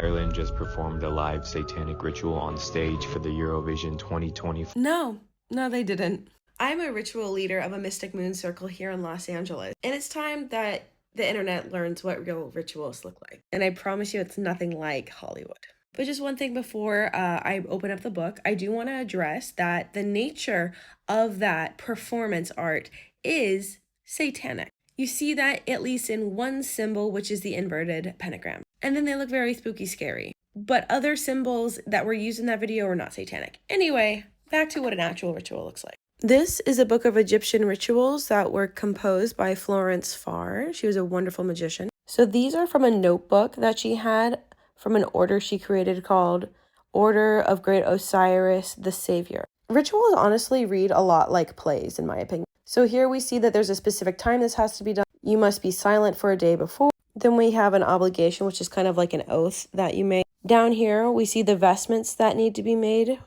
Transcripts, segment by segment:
Ireland just performed a live satanic ritual on stage for the Eurovision 2020. No, they didn't. I'm a ritual leader of a Mystic Moon Circle here in Los Angeles, and it's time that the internet learns what real rituals look like. And I promise you it's nothing like Hollywood. But just one thing before I open up the book, I do want to address that the nature of that performance art is satanic. You see that at least in one symbol, which is the inverted pentagram. And then they look very spooky scary. But other symbols that were used in that video are not satanic. Anyway, back to what an actual ritual looks like. This is a book of Egyptian rituals that were composed by Florence Farr. She was a wonderful magician. So these are from a notebook that she had from an order she created called Order of Great Osiris the Savior. Rituals honestly read a lot like plays, in my opinion. So here we see that there's a specific time this has to be done. You must be silent for a day before. Then we have an obligation, which is kind of like an oath that you make. Down here, we see the vestments that need to be made.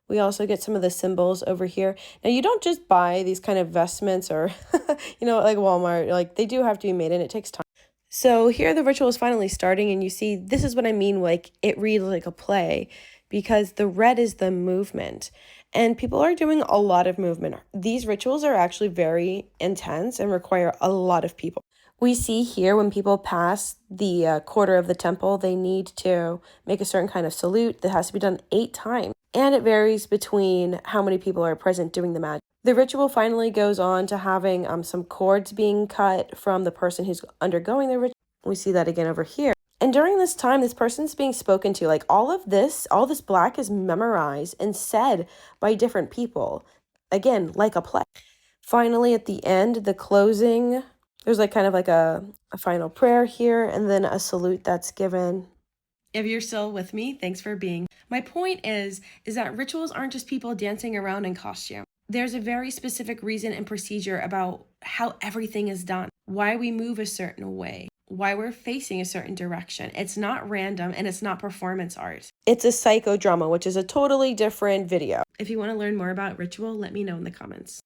We also get some of the symbols over here. Now, you don't just buy these kind of vestments or, like Walmart. Like, they do have to be made, and it takes time. So here the ritual is finally starting, and you see, this is what I mean, like, it reads like a play, because the red is the movement. And people are doing a lot of movement. These rituals are actually very intense and require a lot of people. We see here when people pass the quarter of the temple, they need to make a certain kind of salute that has to be done 8 times. And it varies between how many people are present doing the magic. The ritual finally goes on to having some cords being cut from the person who's undergoing the ritual. We see that again over here. And during this time, this person's being spoken to. Like all this black is memorized and said by different people. Again, like a play. Finally, at the end, the closing, there's like kind of like a final prayer here and then a salute that's given. If you're still with me, thanks for being. My point is that rituals aren't just people dancing around in costume. There's a very specific reason and procedure about how everything is done, why we move a certain way, why we're facing a certain direction. It's not random and it's not performance art. It's a psychodrama, which is a totally different video. If you want to learn more about ritual, let me know in the comments.